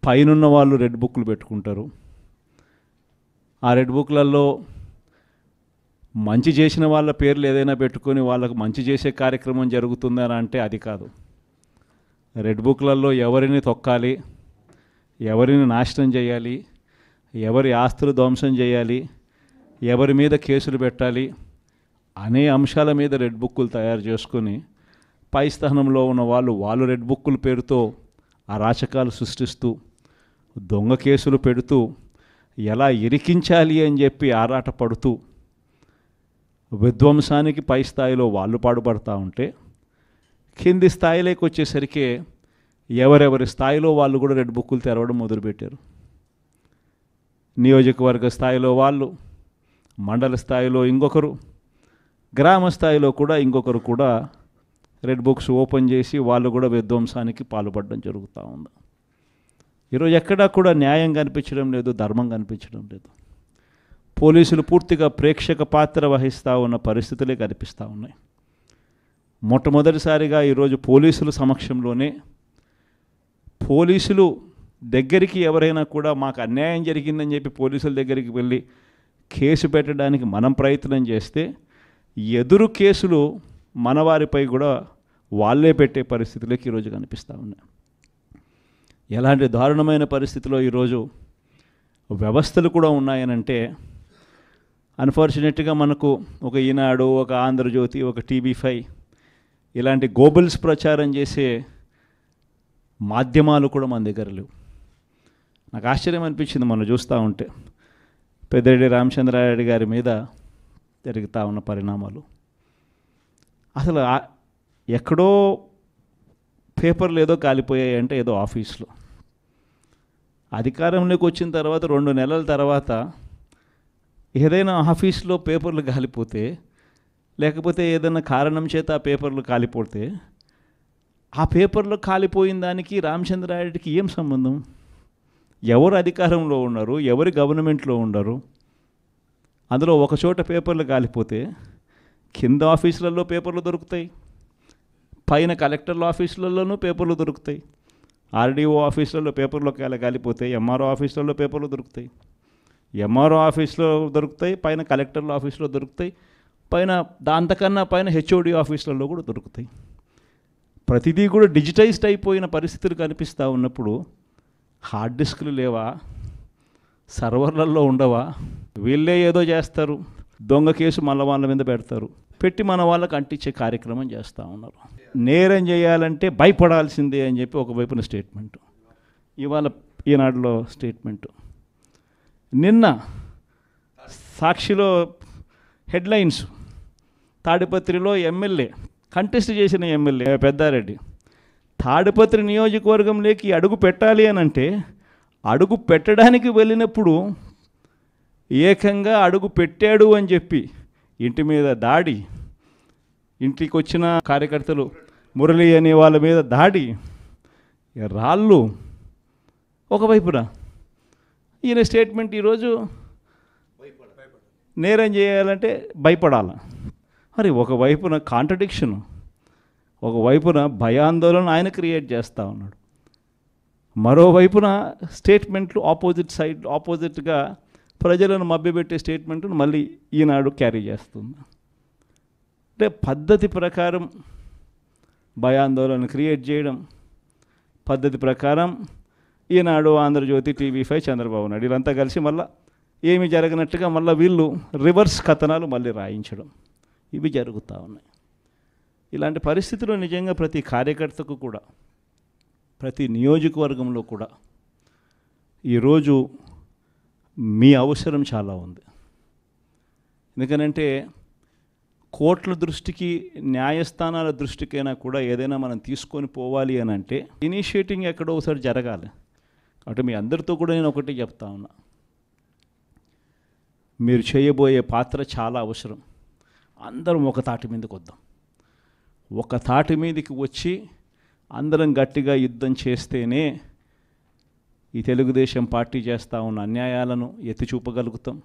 పైనున్న వాళ్ళు రెడ్ బుక్లు పెట్టుకుంటారు. ఆ రెడ్ బుక్లలో మంచి చేసిన వాళ్ళ పేర్లు ఏదైనా పెట్టుకొని వాళ్ళకు మంచి చేసే కార్యక్రమం జరుగుతుందని అంటే అది కాదు. రెడ్ బుక్లలో ఎవరిని తొక్కాలి, ఎవరిని నాశనం చేయాలి, ఎవరి ఆస్తులు ధ్వంసం చేయాలి, ఎవరి మీద కేసులు పెట్టాలి అనే అంశాల మీద రెడ్ బుక్కులు తయారు చేసుకొని పై స్థానంలో ఉన్న వాళ్ళు రెడ్ బుక్కుల పేరుతో అరాచకాలు సృష్టిస్తూ దొంగ కేసులు పెడుతూ ఎలా ఇరికించాలి అని చెప్పి ఆరాటపడుతూ విధ్వంసానికి పై స్థాయిలో వాళ్ళు పాటుపడతా ఉంటే కింది స్థాయిలోకి వచ్చేసరికి ఎవరెవరి స్థాయిలో వాళ్ళు కూడా రెడ్ బుక్కులు తెరవడం మొదలుపెట్టారు. నియోజకవర్గ స్థాయిలో వాళ్ళు, మండల స్థాయిలో ఇంకొకరు, గ్రామ స్థాయిలో కూడా ఇంకొకరు కూడా రెడ్ బుక్స్ ఓపెన్ చేసి వాళ్ళు కూడా విధ్వంసానికి పాల్పడడం జరుగుతూ ఉంది. ఈరోజు ఎక్కడా కూడా న్యాయం కనిపించడం లేదు, ధర్మం కనిపించడం లేదు. పోలీసులు పూర్తిగా ప్రేక్షక పాత్ర వహిస్తూ ఉన్న పరిస్థితులే కనిపిస్తూ ఉన్నాయి. మొట్టమొదటిసారిగా ఈరోజు పోలీసుల సమక్షంలోనే పోలీసులు దగ్గరికి ఎవరైనా కూడా మాకు అన్యాయం జరిగిందని చెప్పి పోలీసుల దగ్గరికి వెళ్ళి కేసు పెట్టడానికి మనం ప్రయత్నం చేస్తే ఎదురు కేసులు మనవారిపై కూడా వాళ్ళే పెట్టే పరిస్థితులకి ఈరోజు కనిపిస్తూ ఉన్నాయి. ఎలాంటి దారుణమైన పరిస్థితిలో ఈరోజు వ్యవస్థలు కూడా ఉన్నాయనంటే అన్ఫార్చునేట్గా మనకు ఒక ఈనాడు, ఒక ఆంధ్రజ్యోతి, ఒక TV5 ఇలాంటి గోబల్స్ ప్రచారం చేసే మాధ్యమాలు కూడా మన దగ్గర లేవు. నాకు ఆశ్చర్యం అనిపించింది మనం చూస్తూ ఉంటే పెద్దిరెడ్డి రామచంద్రారెడ్డి గారి మీద జరుగుతూ ఉన్న పరిణామాలు. అసలు ఎక్కడో పేపర్లు ఏదో కాలిపోయాయి అంటే ఏదో ఆఫీస్లో, అధికారంలోకి వచ్చిన తర్వాత 2 నెలల తర్వాత ఏదైనా ఆఫీస్లో పేపర్లు కాలిపోతే లేకపోతే ఏదైనా కారణం చేత ఆ పేపర్లు కాలిపోతే ఆ పేపర్లో కాలిపోయిన దానికి రామచంద్రారెడ్డికి ఏం సంబంధం? ఎవరు అధికారంలో ఉన్నారు, ఎవరి గవర్నమెంట్లో ఉన్నారు? అందులో ఒక చోట పేపర్లు కాలిపోతే కింద ఆఫీసులలో పేపర్లు దొరుకుతాయి, పైన కలెక్టర్ల ఆఫీసులలోనూ పేపర్లు దొరుకుతాయి, RDO ఆఫీసులలో పేపర్లో కాలిపోతాయి, MRO ఆఫీసులలో పేపర్లు దొరుకుతాయి, MRO ఆఫీస్లో దొరుకుతాయి, పైన కలెక్టర్ల ఆఫీసులో దొరుకుతాయి, పైన దాంతకన్నా పైన HOD ఆఫీసులలో కూడా దొరుకుతాయి. ప్రతిదీ కూడా డిజిటైజ్డ్ అయిపోయిన పరిస్థితులు కనిపిస్తూ ఉన్నప్పుడు హార్డ్ డిస్క్లు లేవా, సర్వర్లలో ఉండవా? వీళ్ళే ఏదో చేస్తారు, దొంగ కేసు మళ్ళీ వాళ్ళ మీద పెడతారు, పెట్టి మన వాళ్ళకి అంటించే కార్యక్రమం చేస్తూ ఉన్నారు. నేరం చేయాలంటే భయపడాల్సిందే అని చెప్పి ఒకవైపున స్టేట్మెంటు, ఇవాళ ఈనాడులో స్టేట్మెంటు, నిన్న సాక్షిలో హెడ్లైన్స్, తాడిపత్రిలో ఎమ్మెల్యే కంటెస్ట్ చేసిన ఎమ్మెల్యే పెద్దారెడ్డి తాడిపత్రి నియోజకవర్గంలోకి అడుగు పెట్టాలి అని అంటే అడుగు పెట్టడానికి వెళ్ళినప్పుడు ఏకంగా అడుగు పెట్టాడు అని చెప్పి ఇంటి మీద దాడి, ఇంటికి వచ్చిన కార్యకర్తలు మురళి అనే వాళ్ళ మీద దాడి, రాళ్ళు ఒకవైపున. ఈయన స్టేట్మెంట్ ఈరోజు నేరం చేయాలంటే భయపడాలి. మరి ఒకవైపున కాంట్రడిక్షను, ఒకవైపున భయాందోళన ఆయన క్రియేట్ చేస్తూ ఉన్నాడు, మరోవైపున స్టేట్మెంట్లు ఆపోజిట్గా ప్రజలను మభ్యపెట్టే స్టేట్మెంట్ను మళ్ళీ ఈనాడు క్యారీ చేస్తుంది. అంటే పద్ధతి ప్రకారం భయాందోళన క్రియేట్ చేయడం, పద్ధతి ప్రకారం ఈనాడు, ఆంధ్రజ్యోతి, TV5, చంద్రబాబు నాయుడు వీళ్ళంతా కలిసి మళ్ళీ ఏమి జరగనట్టుగా మళ్ళీ వీళ్ళు రివర్స్ కథనాలు మళ్ళీ రాయించడం, ఇవి జరుగుతూ ఉన్నాయి. ఇలాంటి పరిస్థితుల్లో నిజంగా ప్రతి కార్యకర్తకు కూడా, ప్రతి నియోజకవర్గంలో కూడా ఈరోజు మీ అవసరం చాలా ఉంది. ఎందుకనంటే కోర్టుల దృష్టికి, న్యాయస్థానాల దృష్టికైనా కూడా ఏదైనా మనం తీసుకొని పోవాలి అని అంటే ఇనిషియేటింగ్ ఎక్కడో ఒకసారి జరగాలి. కాబట్టి మీ అందరితో కూడా నేను ఒకటి చెప్తా ఉన్నా, మీరు చేయబోయే పాత్ర చాలా అవసరం. అందరం ఒక తాటి మీదకి వద్దాం, ఒక తాటి మీదకి వచ్చి అందరం గట్టిగా యుద్ధం చేస్తేనే ఈ తెలుగుదేశం పార్టీ చేస్తూ ఉన్న అన్యాయాలను ఎత్తి చూపగలుగుతాం.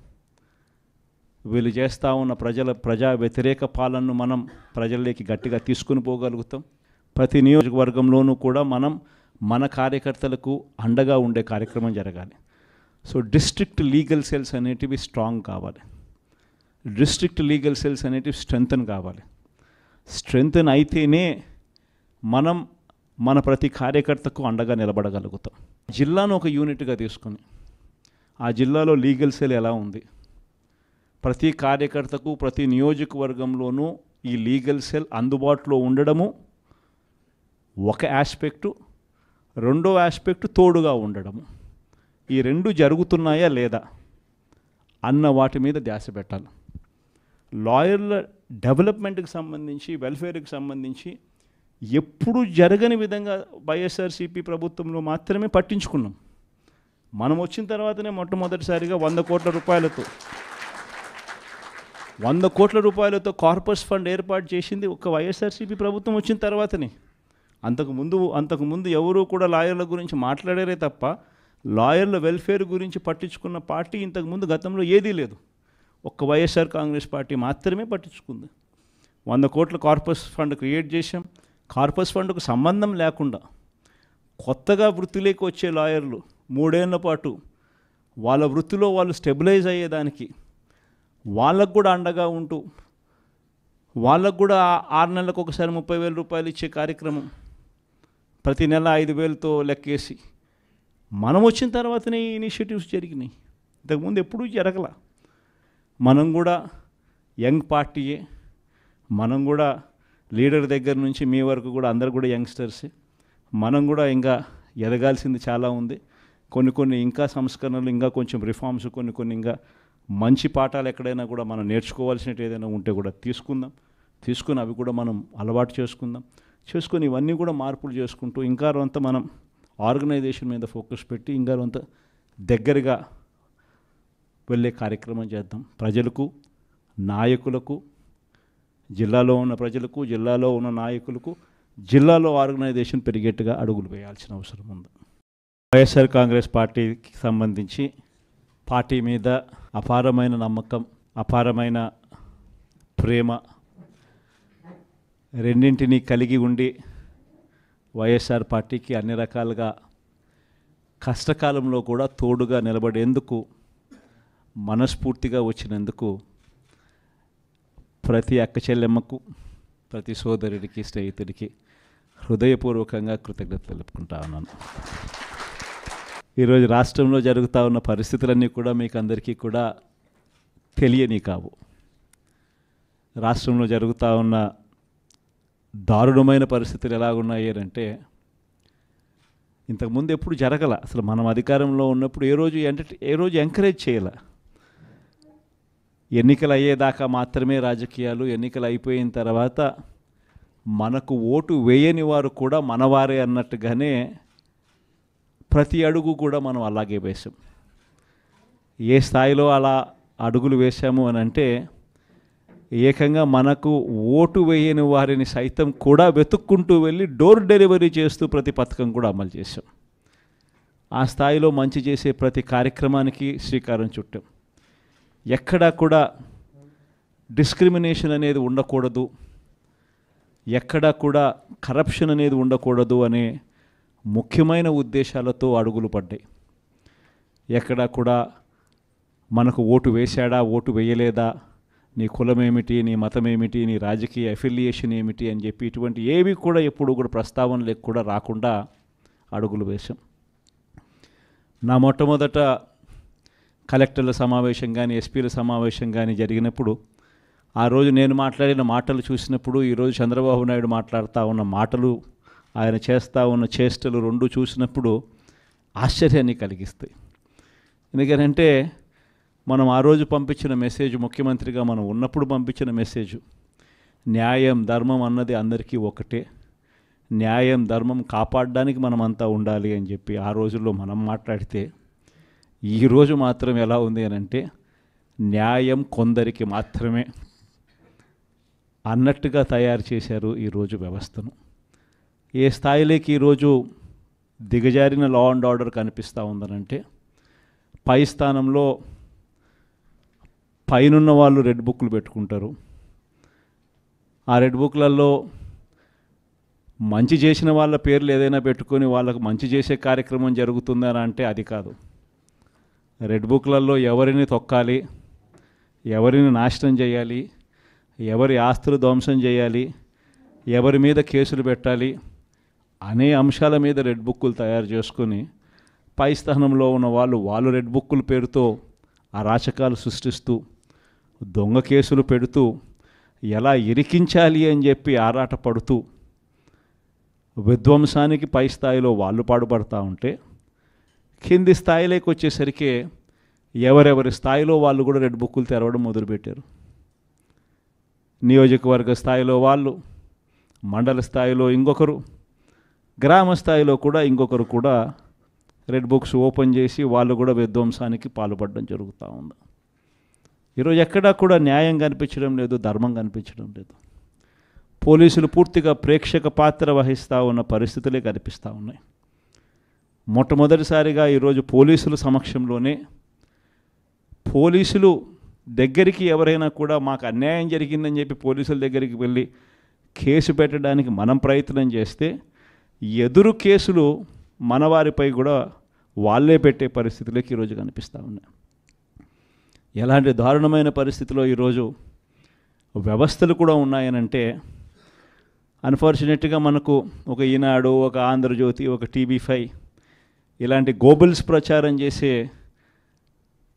వీళ్ళు చేస్తూ ఉన్న ప్రజా వ్యతిరేక పాలనను మనం ప్రజల్లోకి గట్టిగా తీసుకుని పోగలుగుతాం. ప్రతి నియోజకవర్గంలోనూ కూడా మనం మన కార్యకర్తలకు అండగా ఉండే కార్యక్రమం జరగాలి. సో డిస్ట్రిక్ట్ లీగల్ సెల్స్ అనేటివి స్ట్రాంగ్ కావాలి, డిస్ట్రిక్ట్ లీగల్ సెల్స్ అనేటివి స్ట్రెంగ్తన్ కావాలి. స్ట్రెంగ్తన్ అయితేనే మనం మన ప్రతి కార్యకర్తకు అండగా నిలబడగలుగుతాం. జిల్లాను ఒక యూనిట్గా తీసుకొని ఆ జిల్లాలో లీగల్ సెల్ ఎలా ఉంది, ప్రతి కార్యకర్తకు ప్రతి నియోజకవర్గంలోనూ ఈ లీగల్ సెల్ అందుబాటులో ఉండడము ఒక ఆస్పెక్టు, రెండో ఆస్పెక్టు తోడుగా ఉండడము. ఈ రెండు జరుగుతున్నాయా లేదా అన్న వాటి మీద ధ్యాస పెట్టాలి. లాయర్ల డెవలప్మెంట్కి సంబంధించి, వెల్ఫేర్కి సంబంధించి ఎప్పుడు జరగని విధంగా వైఎస్ఆర్సీపీ ప్రభుత్వంలో మాత్రమే పట్టించుకున్నాం. మనం వచ్చిన తర్వాతనే మొట్టమొదటిసారిగా 100 కోట్ల రూపాయలతో కార్పస్ ఫండ్ ఏర్పాటు చేసింది ఒక వైఎస్ఆర్సీపీ ప్రభుత్వం వచ్చిన తర్వాతనే. అంతకుముందు ఎవరూ కూడా లాయర్ల గురించి మాట్లాడారే తప్ప లాయర్ల వెల్ఫేర్ గురించి పట్టించుకున్న పార్టీ ఇంతకుముందు గతంలో ఏదీ లేదు. ఒక్క వైఎస్ఆర్ కాంగ్రెస్ పార్టీ మాత్రమే పట్టించుకుంది. 100 కోట్ల కార్పస్ ఫండ్ క్రియేట్ చేశాం. కార్పస్ ఫండ్కు సంబంధం లేకుండా కొత్తగా వృత్తిలోకి వచ్చే లాయర్లు 3 ఏళ్ల పాటు వాళ్ళ వృత్తిలో వాళ్ళు స్టెబిలైజ్ అయ్యేదానికి వాళ్ళకు కూడా అండగా ఉంటూ, వాళ్ళకు కూడా 6 నెలలకు ఒకసారి 30,000 రూపాయలు ఇచ్చే కార్యక్రమం, ప్రతి నెల 5,000తో లెక్కేసి మనం వచ్చిన తర్వాతనే ఈ ఇనిషియేటివ్స్ జరిగినాయి. ఇంతకుముందు ఎప్పుడూ జరగల. మనం కూడా యంగ్ పార్టీయే, మనం కూడా లీడర్ దగ్గర నుంచి మీ వరకు కూడా అందరు కూడా యంగ్స్టర్సే. మనం కూడా ఇంకా ఎదగాల్సింది చాలా ఉంది. కొన్ని ఇంకా సంస్కరణలు, ఇంకా కొంచెం రిఫార్మ్స్, కొన్ని ఇంకా మంచి పాఠాలు ఎక్కడైనా కూడా మనం నేర్చుకోవాల్సినట్టు ఏదైనా ఉంటే కూడా తీసుకుని అవి కూడా మనం అలవాటు చేసుకొని ఇవన్నీ కూడా మార్పులు చేసుకుంటూ ఇంకా కొంత మనం ఆర్గనైజేషన్ మీద ఫోకస్ పెట్టి ఇంకా కొంత దగ్గరగా వెళ్ళే కార్యక్రమం చేద్దాం. ప్రజలకు, నాయకులకు, జిల్లాలో ఉన్న ప్రజలకు, జిల్లాలో ఉన్న నాయకులకు, జిల్లాలో ఆర్గనైజేషన్ పెరిగేట్టుగా అడుగులు వేయాల్సిన అవసరం ఉంది. వైఎస్ఆర్ కాంగ్రెస్ పార్టీకి సంబంధించి పార్టీ మీద అపారమైన నమ్మకం, అపారమైన ప్రేమ రెండింటినీ కలిగి ఉండి వైఎస్ఆర్ పార్టీకి అన్ని రకాలుగా కష్టకాలంలో కూడా తోడుగా నిలబడేందుకు మనస్ఫూర్తిగా వచ్చినందుకు ప్రతి అక్క చెల్లెమ్మకు, ప్రతి సోదరుడికి, స్నేహితుడికి హృదయపూర్వకంగా కృతజ్ఞతలు తెలుపుకుంటా ఉన్నాను. ఈరోజు రాష్ట్రంలో జరుగుతూ ఉన్న పరిస్థితులన్నీ కూడా మీకు అందరికీ కూడా తెలియని కావు. రాష్ట్రంలో జరుగుతూ ఉన్న దారుణమైన పరిస్థితులు ఎలాగున్నాయి అంటే ఇంతకుముందు ఎప్పుడు జరగల. అసలు మనం అధికారంలో ఉన్నప్పుడు ఏ రోజు ఎంకరేజ్ చేయాల. ఎన్నికలు అయ్యేదాకా మాత్రమే రాజకీయాలు, ఎన్నికలు అయిపోయిన తర్వాత మనకు ఓటు వేయని వారు కూడా మనవారే అన్నట్టుగానే ప్రతి అడుగు కూడా మనం అలాగే వేసాం. ఏ స్థాయిలో అలా అడుగులు వేసాము అని అంటే ఏకంగా మనకు ఓటు వేయని వారిని సైతం కూడా వెతుక్కుంటూ వెళ్ళి డోర్ డెలివరీ చేస్తూ ప్రతి పథకం కూడా అమలు చేసాం. ఆ స్థాయిలో మంచి చేసే ప్రతి కార్యక్రమానికి శ్రీకారం చుట్టాం. ఎక్కడా కూడా డిస్క్రిమినేషన్ అనేది ఉండకూడదు, ఎక్కడా కూడా కరప్షన్ అనేది ఉండకూడదు అనే ముఖ్యమైన ఉద్దేశాలతో అడుగులు పడ్డాయి. ఎక్కడా కూడా మనకు ఓటు వేశాడా, ఓటు వేయలేదా, నీ కులం ఏమిటి, నీ మతం ఏమిటి, నీ రాజకీయ అఫిలియేషన్ ఏమిటి అని చెప్పి ఇటువంటి ఏవి కూడా ఎప్పుడు కూడా ప్రస్తావనలకు కూడా రాకుండా అడుగులు వేశాం. నా మొట్టమొదట కలెక్టర్ల సమావేశం కానీ, ఎస్పీల సమావేశం కానీ జరిగినప్పుడు ఆ రోజు నేను మాట్లాడిన మాటలు చూసినప్పుడు, ఈరోజు చంద్రబాబు నాయుడు మాట్లాడుతూ ఉన్న మాటలు, ఆయన చేస్తూ ఉన్న చేష్టలు రెండు చూసినప్పుడు ఆశ్చర్యాన్ని కలిగిస్తాయి. ఎందుకంటే మనం ఆ రోజు పంపించిన మెసేజ్, ముఖ్యమంత్రిగా మనం ఉన్నప్పుడు పంపించిన మెసేజ్, న్యాయం ధర్మం అన్నది అందరికీ ఒకటే, న్యాయం ధర్మం కాపాడడానికి మనమంతా ఉండాలి అని చెప్పి ఆ రోజుల్లో మనం మాట్లాడితే, ఈరోజు మాత్రం ఎలా ఉంది అని అంటే న్యాయం కొందరికి మాత్రమే అన్నట్టుగా తయారు చేశారు ఈరోజు వ్యవస్థను. ఏ స్థాయిలోకి ఈరోజు దిగజారిన లా అండ్ ఆర్డర్ కనిపిస్తూ ఉందనంటే, పై స్థానంలో పైనున్న వాళ్ళు రెడ్ బుక్లు పెట్టుకుంటారు. ఆ రెడ్ బుక్లలో మంచి చేసిన వాళ్ళ పేర్లు ఏదైనా పెట్టుకొని వాళ్ళకు మంచి చేసే కార్యక్రమం జరుగుతుందని అంటే అది కాదు. రెడ్ బుక్లలో ఎవరిని తొక్కాలి, ఎవరిని నాశనం చేయాలి, ఎవరి ఆస్తులు ధ్వంసం చేయాలి, ఎవరి మీద కేసులు పెట్టాలి అనే అంశాల మీద రెడ్ బుక్కులు తయారు చేసుకొని పై స్థానంలో ఉన్న వాళ్ళు రెడ్ బుక్కుల పేరుతో అరాచకాలు సృష్టిస్తూ దొంగ కేసులు పెడుతూ ఎలా ఇరికించాలి అని చెప్పి ఆరాటపడుతూ విధ్వంసానికి పై స్థాయిలో వాళ్ళు పాటుపడతా ఉంటే కింది స్థాయిలోకి వచ్చేసరికి ఎవరెవరి స్థాయిలో వాళ్ళు కూడా రెడ్ బుక్కులు తెరవడం మొదలుపెట్టారు. నియోజకవర్గ స్థాయిలో వాళ్ళు, మండల స్థాయిలో ఇంకొకరు, గ్రామ స్థాయిలో కూడా ఇంకొకరు కూడా రెడ్ బుక్స్ ఓపెన్ చేసి వాళ్ళు కూడా విధ్వంసానికి పాల్పడడం జరుగుతూ ఉంది. ఈరోజు ఎక్కడా కూడా న్యాయం కనిపించడం లేదు, ధర్మం కనిపించడం లేదు. పోలీసులు పూర్తిగా ప్రేక్షక పాత్ర వహిస్తూ ఉన్న పరిస్థితులే కనిపిస్తూ ఉన్నాయి. మొట్టమొదటిసారిగా ఈరోజు పోలీసుల సమక్షంలోనే పోలీసులు దగ్గరికి ఎవరైనా కూడా మాకు అన్యాయం జరిగిందని చెప్పి పోలీసుల దగ్గరికి వెళ్ళి కేసు పెట్టడానికి మనం ప్రయత్నం చేస్తే ఎదురు కేసులు మనవారిపై కూడా వాళ్ళే పెట్టే పరిస్థితులకి ఈరోజు కనిపిస్తూ ఉన్నాయి. ఎలాంటి దారుణమైన పరిస్థితిలో ఈరోజు వ్యవస్థలు కూడా ఉన్నాయనంటే అన్ఫార్చునేట్గా మనకు ఒక ఈనాడు, ఒక ఆంధ్రజ్యోతి, ఒక TV5 ఇలాంటి గోబుల్స్ ప్రచారం చేసే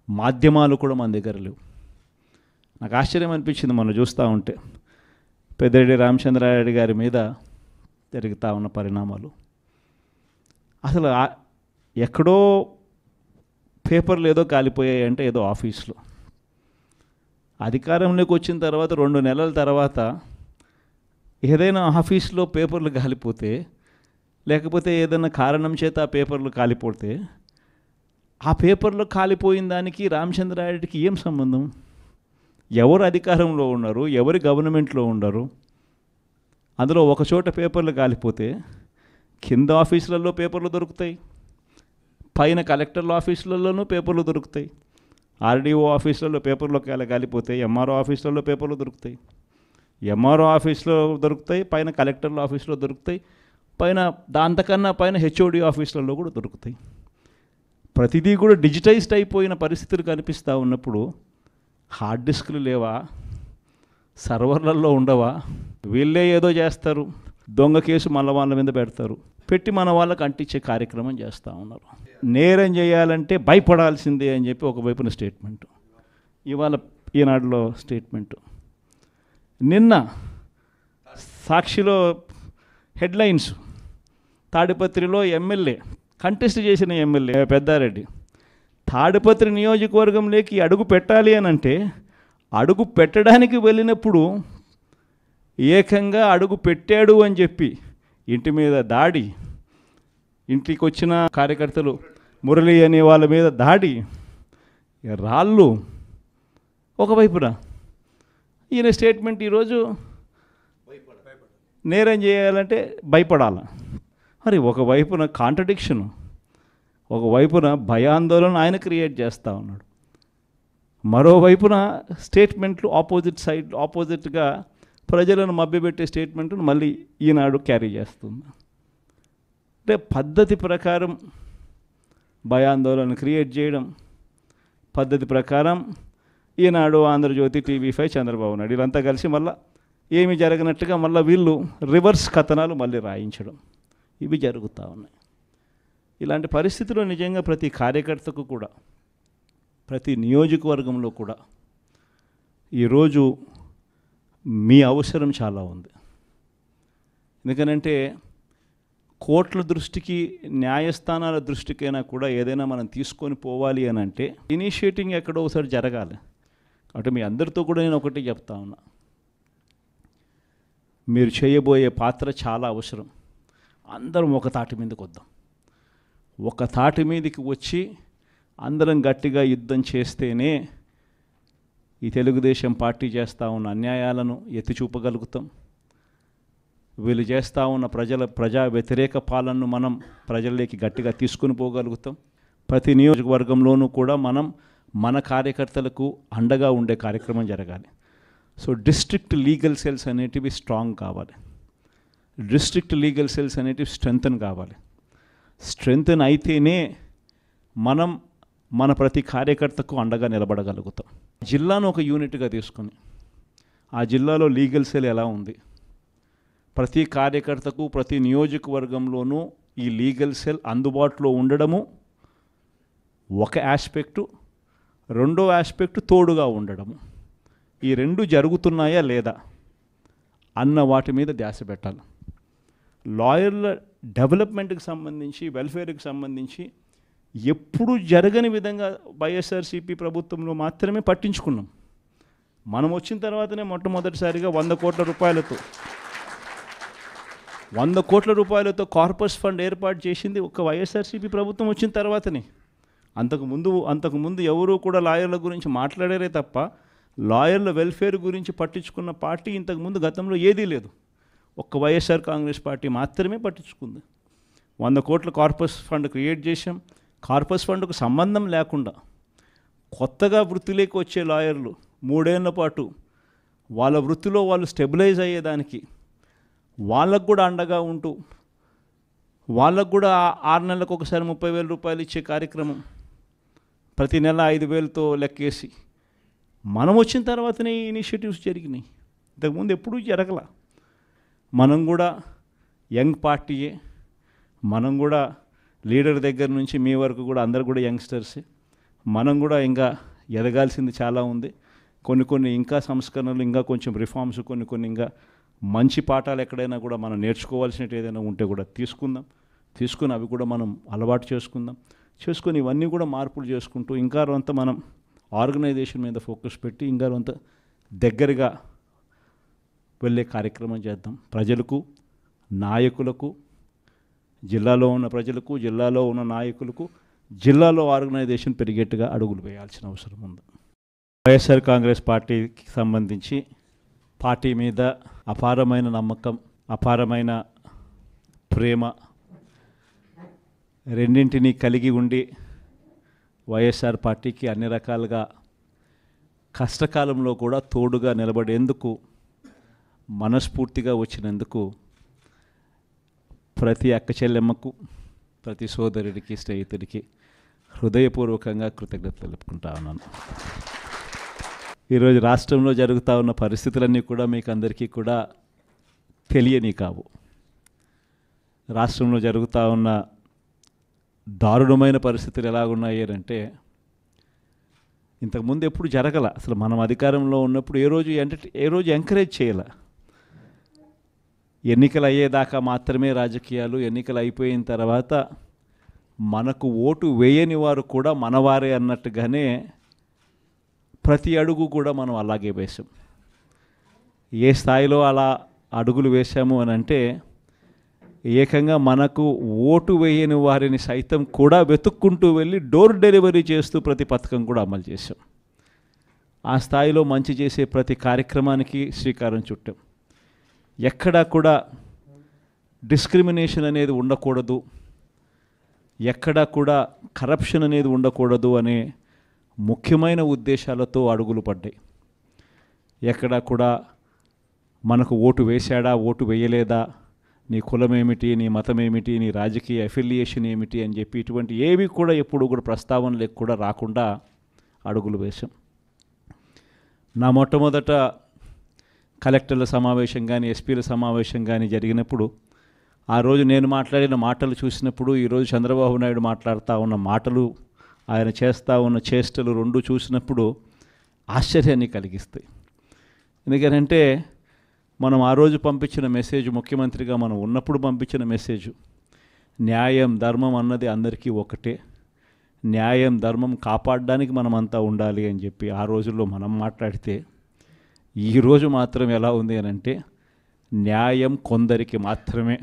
మాధ్యమాలు కూడా మన దగ్గర లేవు. నాకు ఆశ్చర్యం అనిపించింది మనం చూస్తూ ఉంటే పెద్దిరెడ్డి రామచంద్రారెడ్డి గారి మీద జరుగుతూ ఉన్న పరిణామాలు. అసలు ఎక్కడో పేపర్లు ఏదో కాలిపోయాయి అంటే ఏదో ఆఫీస్లో, అధికారంలోకి వచ్చిన తర్వాత 2 నెలల తర్వాత ఏదైనా ఆఫీస్లో పేపర్లు కాలిపోతే, లేకపోతే ఏదైనా కారణం చేత ఆ పేపర్లు కాలిపోతే ఆ పేపర్లో కాలిపోయిన దానికి రామచంద్రారెడ్డికి ఏం సంబంధం? ఎవరు అధికారంలో ఉన్నారు, ఎవరి గవర్నమెంట్లో ఉన్నారు? అందులో ఒక చోట పేపర్లు కాలిపోతే కింద ఆఫీసులలో పేపర్లు దొరుకుతాయి, పైన కలెక్టర్ల ఆఫీసులలోనూ పేపర్లు దొరుకుతాయి, RDO ఆఫీసులలో పేపర్లో కాలిపోతాయి, MRO ఆఫీసులలో పేపర్లు దొరుకుతాయి, MRO ఆఫీస్లో దొరుకుతాయి, పైన కలెక్టర్ల ఆఫీసులో దొరుకుతాయి, పైన దాంతకన్నా పైన HOD ఆఫీసులలో కూడా దొరుకుతాయి. ప్రతిదీ కూడా డిజిటైజ్డ్ అయిపోయిన పరిస్థితులు కనిపిస్తూ ఉన్నప్పుడు హార్డ్ డిస్క్లు లేవా, సర్వర్లలో ఉండవా? వీళ్ళే ఏదో చేస్తారు, దొంగ కేసు మళ్ళీ వాళ్ళ మీద పెడతారు, పెట్టి మన వాళ్ళకి అంటించే కార్యక్రమం చేస్తూ ఉన్నారు. నేరం చేయాలంటే భయపడాల్సిందే అని చెప్పి ఒకవైపున స్టేట్మెంటు, ఇవాళ ఈనాడులో స్టేట్మెంటు, నిన్న సాక్షిలో హెడ్లైన్స్, తాడిపత్రిలో ఎమ్మెల్యే కంటెస్ట్ చేసిన ఎమ్మెల్యే పెద్దారెడ్డి తాడిపత్రి నియోజకవర్గంలోకి అడుగు పెట్టాలి అని అంటే అడుగు పెట్టడానికి వెళ్ళినప్పుడు ఏకంగా అడుగు పెట్టాడు అని చెప్పి ఇంటి మీద దాడి, ఇంటికి వచ్చిన కార్యకర్తలు మురళి అనే వాళ్ళ మీద దాడి, రాళ్ళు. ఒకవైపున ఈయన స్టేట్మెంట్ ఈరోజు నేరం చేయాలంటే భయపడాలి. మరి ఒకవైపున కాంట్రడిక్షను, ఒకవైపున భయాందోళన ఆయన క్రియేట్ చేస్తూ ఉన్నాడు, మరోవైపున స్టేట్మెంట్లు ఆపోజిట్గా ప్రజలను మభ్యపెట్టే స్టేట్మెంట్ను మళ్ళీ ఈనాడు క్యారీ చేస్తుంది. అంటే పద్ధతి ప్రకారం భయాందోళన క్రియేట్ చేయడం, పద్ధతి ప్రకారం ఈనాడు, ఆంధ్రజ్యోతి, TV5, చంద్రబాబు నాయుడు వీళ్ళంతా కలిసి మళ్ళీ ఏమి జరగనట్టుగా మళ్ళీ వీళ్ళు రివర్స్ కథనాలు మళ్ళీ రాయించడం, ఇవి జరుగుతూ ఉన్నాయి. ఇలాంటి పరిస్థితుల్లో నిజంగా ప్రతి కార్యకర్తకు కూడా, ప్రతి నియోజకవర్గంలో కూడా ఈరోజు మీ అవసరం చాలా ఉంది. ఎందుకనంటే కోర్టుల దృష్టికి, న్యాయస్థానాల దృష్టికైనా కూడా ఏదైనా మనం తీసుకొని పోవాలి అని అంటే ఇనిషియేటింగ్ ఎక్కడో ఒకసారి జరగాలి. కాబట్టి మీ అందరితో కూడా నేను ఒకటి చెప్తా ఉన్నా, మీరు చేయబోయే పాత్ర చాలా అవసరం. అందరం ఒక తాటి మీదకి వద్దాం, ఒక తాటి మీదకి వచ్చి అందరం గట్టిగా యుద్ధం చేస్తేనే ఈ తెలుగుదేశం పార్టీ చేస్తూ ఉన్న అన్యాయాలను ఎత్తి చూపగలుగుతాం. వీళ్ళు చేస్తూ ఉన్న ప్రజా వ్యతిరేక పాలనను మనం ప్రజల్లోకి గట్టిగా తీసుకుని పోగలుగుతాం. ప్రతి నియోజకవర్గంలోనూ కూడా మనం మన కార్యకర్తలకు అండగా ఉండే కార్యక్రమం జరగాలి. సో డిస్ట్రిక్ట్ లీగల్ సెల్స్ అనేటివి స్ట్రాంగ్ కావాలి. డిస్ట్రిక్ట్ లీగల్ సెల్స్ అనేటివి స్ట్రెంగ్తన్ కావాలి. స్ట్రెంగ్తన్ అయితేనే మనం మన ప్రతి కార్యకర్తకు అండగా నిలబడగలుగుతాం. జిల్లాను ఒక యూనిట్గా తీసుకొని ఆ జిల్లాలో లీగల్ సెల్ ఎలా ఉంది, ప్రతి కార్యకర్తకు ప్రతి నియోజకవర్గంలోనూ ఈ లీగల్ సెల్ అందుబాటులో ఉండడము ఒక ఆస్పెక్టు, రెండో ఆస్పెక్టు తోడుగా ఉండడము. ఈ రెండు జరుగుతున్నాయా లేదా అన్న వాటి మీద ధ్యాస పెట్టాలి. లాయర్ల డెవలప్మెంట్కి సంబంధించి, వెల్ఫేర్కి సంబంధించి ఎప్పుడు జరగని విధంగా వైఎస్ఆర్సీపీ ప్రభుత్వంలో మాత్రమే పట్టించుకున్నాం. మనం వచ్చిన తర్వాతనే మొట్టమొదటిసారిగా 100 కోట్ల రూపాయలతో కార్పస్ ఫండ్ ఏర్పాటు చేసింది ఒక వైఎస్ఆర్సీపీ ప్రభుత్వం వచ్చిన తర్వాతనే. అంతకుముందు ఎవరూ కూడా లాయర్ల గురించి మాట్లాడారే తప్ప లాయర్ల వెల్ఫేర్ గురించి పట్టించుకున్న పార్టీ ఇంతకుముందు గతంలో ఏదీ లేదు. ఒక్క వైఎస్ఆర్ కాంగ్రెస్ పార్టీ మాత్రమే పట్టించుకుంది. 100 కోట్ల కార్పస్ ఫండ్ క్రియేట్ చేశాం. కార్పస్ ఫండ్కు సంబంధం లేకుండా కొత్తగా వృత్తిలోకి వచ్చే లాయర్లు 3 ఏళ్ల పాటు వాళ్ళ వృత్తిలో వాళ్ళు స్టెబిలైజ్ అయ్యేదానికి వాళ్ళకు కూడా అండగా ఉంటూ, వాళ్ళకు కూడా 6 నెలలకు ఒకసారి 30,000 రూపాయలు ఇచ్చే కార్యక్రమం ప్రతి నెల 5,000తో లెక్కేసి మనం వచ్చిన తర్వాతనే ఈ ఇనిషియేటివ్స్ జరిగినాయి. ఇంతకుముందు ఎప్పుడూ జరగల. మనం కూడా యంగ్ పార్టీయే, మనం కూడా లీడర్ దగ్గర నుంచి మీ వరకు కూడా అందరు కూడా యంగ్స్టర్సే. మనం కూడా ఇంకా ఎదగాల్సింది చాలా ఉంది. కొన్ని ఇంకా సంస్కరణలు, ఇంకా కొంచెం రిఫార్మ్స్, కొన్ని ఇంకా మంచి పాఠాలు ఎక్కడైనా కూడా మనం నేర్చుకోవాల్సినట్టు ఏదైనా ఉంటే కూడా తీసుకుని అవి కూడా మనం అలవాటు చేసుకొని ఇవన్నీ కూడా మార్పులు చేసుకుంటూ ఇంకా కొంత మనం ఆర్గనైజేషన్ మీద ఫోకస్ పెట్టి ఇంకా కొంత దగ్గరగా వెళ్ళే కార్యక్రమం చేద్దాం. ప్రజలకు, నాయకులకు, జిల్లాలో ఉన్న ప్రజలకు, జిల్లాలో ఉన్న నాయకులకు, జిల్లాలో ఆర్గనైజేషన్ పెరిగేట్టుగా అడుగులు వేయాల్సిన అవసరం ఉంది. వైఎస్ఆర్ కాంగ్రెస్ పార్టీకి సంబంధించి పార్టీ మీద అపారమైన నమ్మకం, అపారమైన ప్రేమ రెండింటినీ కలిగి ఉండి వైఎస్ఆర్ పార్టీకి అన్ని రకాలుగా కష్టకాలంలో కూడా తోడుగా నిలబడేందుకు మనస్ఫూర్తిగా వచ్చినందుకు ప్రతి అక్క చెల్లెమ్మకు, ప్రతి సోదరుడికి, స్నేహితుడికి హృదయపూర్వకంగా కృతజ్ఞతలు తెలుపుకుంటా ఉన్నాను. ఈరోజు రాష్ట్రంలో జరుగుతూ ఉన్న పరిస్థితులన్నీ కూడా మీకు అందరికీ కూడా తెలియని కావు. రాష్ట్రంలో జరుగుతూ ఉన్న దారుణమైన పరిస్థితులు ఎలాగున్నాయి అంటే ఇంతకుముందు ఎప్పుడు జరగల. అసలు మనం అధికారంలో ఉన్నప్పుడు ఏ రోజు ఎంకరేజ్ చేయాల. ఎన్నికలు అయ్యేదాకా మాత్రమే రాజకీయాలు, ఎన్నికలు అయిపోయిన తర్వాత మనకు ఓటు వేయని వారు కూడా మనవారే అన్నట్టుగానే ప్రతి అడుగు కూడా మనం అలాగే వేసాం. ఏ స్థాయిలో అలా అడుగులు వేసాము అని అంటే ఏకంగా మనకు ఓటు వేయని వారిని సైతం కూడా వెతుక్కుంటూ వెళ్ళి డోర్ డెలివరీ చేస్తూ ప్రతి పథకం కూడా అమలు చేసాం. ఆ స్థాయిలో మంచి చేసే ప్రతి కార్యక్రమానికి శ్రీకారం చుట్టాం. ఎక్కడా కూడా డిస్క్రిమినేషన్ అనేది ఉండకూడదు, ఎక్కడా కూడా కరప్షన్ అనేది ఉండకూడదు అనే ముఖ్యమైన ఉద్దేశాలతో అడుగులు పడ్డాయి. ఎక్కడా కూడా మనకు ఓటు వేశాడా, ఓటు వేయలేదా, నీ కులం ఏమిటి, నీ మతం ఏమిటి, నీ రాజకీయ అఫిలియేషన్ ఏమిటి అని చెప్పి ఇటువంటి ఏవి కూడా ఎప్పుడు కూడా ప్రస్తావనలకు కూడా రాకుండా అడుగులు వేశాం. నా మొట్టమొదట కలెక్టర్ల సమావేశం కానీ, ఎస్పీల సమావేశం కానీ జరిగినప్పుడు ఆ రోజు నేను మాట్లాడిన మాటలు చూసినప్పుడు, ఈరోజు చంద్రబాబు నాయుడు మాట్లాడుతూ ఉన్న మాటలు, ఆయన చేస్తూ ఉన్న చేష్టలు రెండు చూసినప్పుడు ఆశ్చర్యాన్ని కలిగిస్తాయి. ఎందుకంటే మనం ఆ రోజు పంపించిన మెసేజ్, ముఖ్యమంత్రిగా మనం ఉన్నప్పుడు పంపించిన మెసేజ్, న్యాయం ధర్మం అన్నది అందరికీ ఒకటే, న్యాయం ధర్మం కాపాడడానికి మనమంతా ఉండాలి అని చెప్పి ఆ రోజుల్లో మనం మాట్లాడితే, ఈరోజు మాత్రం ఎలా ఉంది అని అంటే న్యాయం కొందరికి మాత్రమే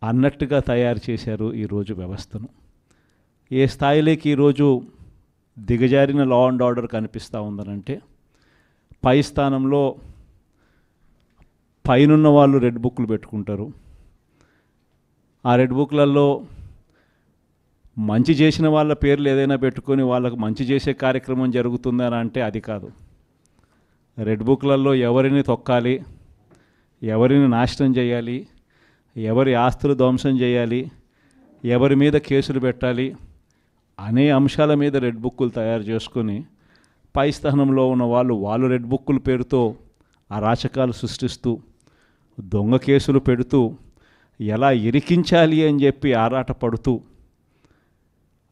అన్నట్టుగా తయారు చేశారు ఈరోజు వ్యవస్థను. ఏ స్థాయిలోకి ఈరోజు దిగజారిన లా అండ్ ఆర్డర్ కనిపిస్తూ ఉందనంటే, పై స్థానంలో పైనున్న వాళ్ళు రెడ్ బుక్లు పెట్టుకుంటారు. ఆ రెడ్ బుక్లలో మంచి చేసిన వాళ్ళ పేర్లు ఏదైనా పెట్టుకొని వాళ్ళకు మంచి చేసే కార్యక్రమం జరుగుతుందని అంటే అది కాదు. రెడ్ బుక్లలో ఎవరిని తొక్కాలి, ఎవరిని నాశనం చేయాలి, ఎవరి ఆస్తులు ధ్వంసం చేయాలి, ఎవరి మీద కేసులు పెట్టాలి అనే అంశాల మీద రెడ్ బుక్కులు తయారు చేసుకొని పై స్థానంలో ఉన్న వాళ్ళు రెడ్ బుక్కుల పేరుతో అరాచకాలు సృష్టిస్తూ దొంగ కేసులు పెడుతూ ఎలా ఇరికించాలి అని చెప్పి ఆరాటపడుతూ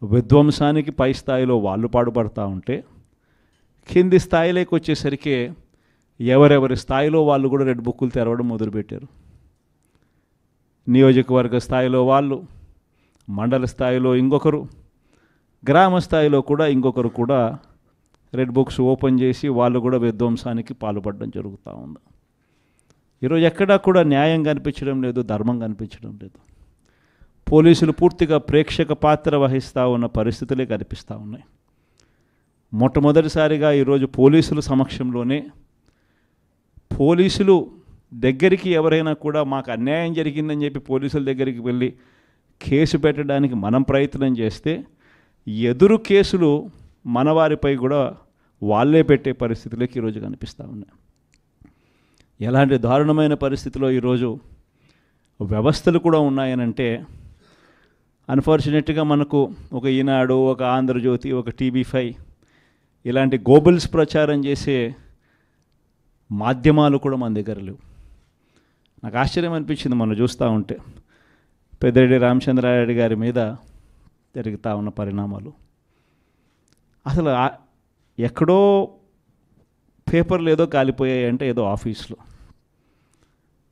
విధ్వంసానికి పై స్థాయిలో వాళ్ళు పాటుపడతా ఉంటే కింది స్థాయిలోకి వచ్చేసరికి ఎవరెవరి స్థాయిలో వాళ్ళు కూడా రెడ్ బుక్కులు తెరవడం మొదలుపెట్టారు. నియోజకవర్గ స్థాయిలో వాళ్ళు, మండల స్థాయిలో ఇంకొకరు, గ్రామ స్థాయిలో కూడా ఇంకొకరు కూడా రెడ్ బుక్స్ ఓపెన్ చేసి వాళ్ళు కూడా విధ్వంసానికి పాల్పడడం జరుగుతూ ఉంది. ఈరోజు ఎక్కడా కూడా న్యాయం కనిపించడం లేదు, ధర్మం కనిపించడం లేదు. పోలీసులు పూర్తిగా ప్రేక్షక పాత్ర వహిస్తూ ఉన్న పరిస్థితులే కనిపిస్తూ ఉన్నాయి. మొట్టమొదటిసారిగా ఈరోజు పోలీసుల సమక్షంలోనే పోలీసులు దగ్గరికి ఎవరైనా కూడా మాకు అన్యాయం జరిగిందని చెప్పి పోలీసుల దగ్గరికి వెళ్ళి కేసు పెట్టడానికి మనం ప్రయత్నం చేస్తే ఎదురు కేసులు మన వారిపై కూడా వాళ్ళే పెట్టే పరిస్థితులకి ఈరోజు కనిపిస్తూ ఉన్నాయి. ఎలాంటి దారుణమైన పరిస్థితిలో ఈరోజు వ్యవస్థలు కూడా ఉన్నాయనంటే అన్ఫార్చునేట్గా మనకు ఒక ఈనాడు, ఒక ఆంధ్రజ్యోతి, ఒక TV5 ఇలాంటి గోబుల్స్ ప్రచారం చేసే మాధ్యమాలు కూడా మన దగ్గర లేవు. నాకు ఆశ్చర్యం అనిపించింది మనం చూస్తూ ఉంటే పెద్దిరెడ్డి రామచంద్రారెడ్డి గారి మీద జరుగుతూ ఉన్న పరిణామాలు. అసలు ఎక్కడో పేపర్లు ఏదో కాలిపోయాయి అంటే ఏదో ఆఫీస్లో,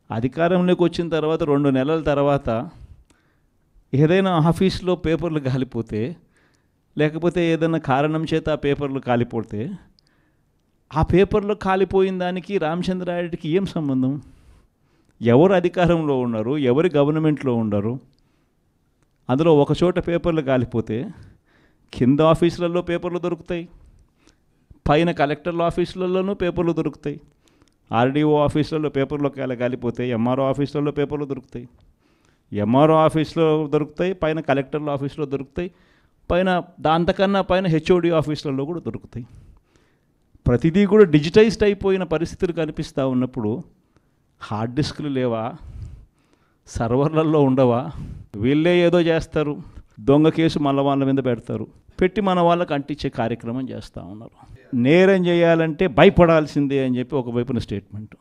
అధికారంలోకి వచ్చిన తర్వాత 2 నెలల తర్వాత ఏదైనా ఆఫీస్లో పేపర్లు కాలిపోతే లేకపోతే ఏదైనా కారణం చేత ఆ పేపర్లు కాలిపోతే ఆ పేపర్లో కాలిపోయిన దానికి రామచంద్రారెడ్డికి ఏం సంబంధం? ఎవరు అధికారంలో ఉన్నారు, ఎవరి గవర్నమెంట్లో ఉన్నారు? అందులో ఒక చోట పేపర్లు కాలిపోతే కింద ఆఫీసులలో పేపర్లు దొరుకుతాయి, పైన కలెక్టర్ల ఆఫీసులలోనూ పేపర్లు దొరుకుతాయి, RDO ఆఫీసులలో పేపర్లో కాలిపోతే MRO ఆఫీసులలో పేపర్లు దొరుకుతాయి, MRO ఆఫీస్లో దొరుకుతాయి, పైన కలెక్టర్ల ఆఫీసులో దొరుకుతాయి, పైన దాంతకన్నా పైన HOD ఆఫీసులలో కూడా దొరుకుతాయి. ప్రతిదీ కూడా డిజిటైజ్డ్ అయిపోయిన పరిస్థితులు కనిపిస్తూ ఉన్నప్పుడు హార్డ్ డిస్క్లు లేవా, సర్వర్లలో ఉండవా? వీళ్ళే ఏదో చేస్తారు, దొంగ కేసు మళ్ళీ వాళ్ళ మీద పెడతారు, పెట్టి మన వాళ్ళకి అంటించే కార్యక్రమం చేస్తూ ఉన్నారు. నేరం చేయాలంటే భయపడాల్సిందే అని చెప్పి ఒకవైపున స్టేట్మెంటు,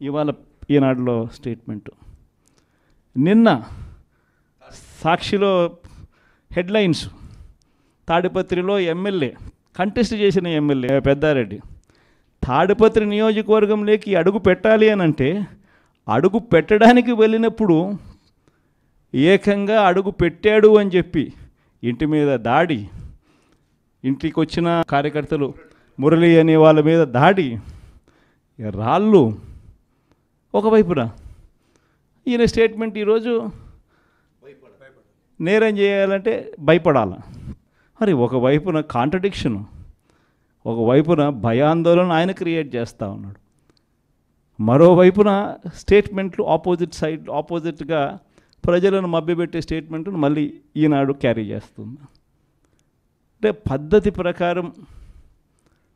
ఇవాళ ఈనాడులో స్టేట్మెంటు, నిన్న సాక్షిలో హెడ్లైన్స్, తాడిపత్రిలో ఎమ్మెల్యే కంటెస్ట్ చేసిన ఎమ్మెల్యే పెద్దారెడ్డి తాడిపత్రి నియోజకవర్గంలోకి అడుగు పెట్టాలి అని అంటే అడుగు పెట్టడానికి వెళ్ళినప్పుడు ఏకంగా అడుగు పెట్టాడు అని చెప్పి ఇంటి మీద దాడి, ఇంటికి వచ్చిన కార్యకర్తలు మురళి అనే వాళ్ళ మీద దాడి, రాళ్ళు. ఒకవైపున ఈయన స్టేట్మెంట్ ఈరోజు నేరం చేయాలంటే భయపడాలి. మరి ఒకవైపున కాంట్రడిక్షను, ఒకవైపున భయాందోళన ఆయన క్రియేట్ చేస్తూ ఉన్నాడు, మరోవైపున స్టేట్మెంట్లు ఆపోజిట్గా ప్రజలను మభ్యపెట్టే స్టేట్మెంట్ను మళ్ళీ ఈనాడు క్యారీ చేస్తుంది. అంటే పద్ధతి ప్రకారం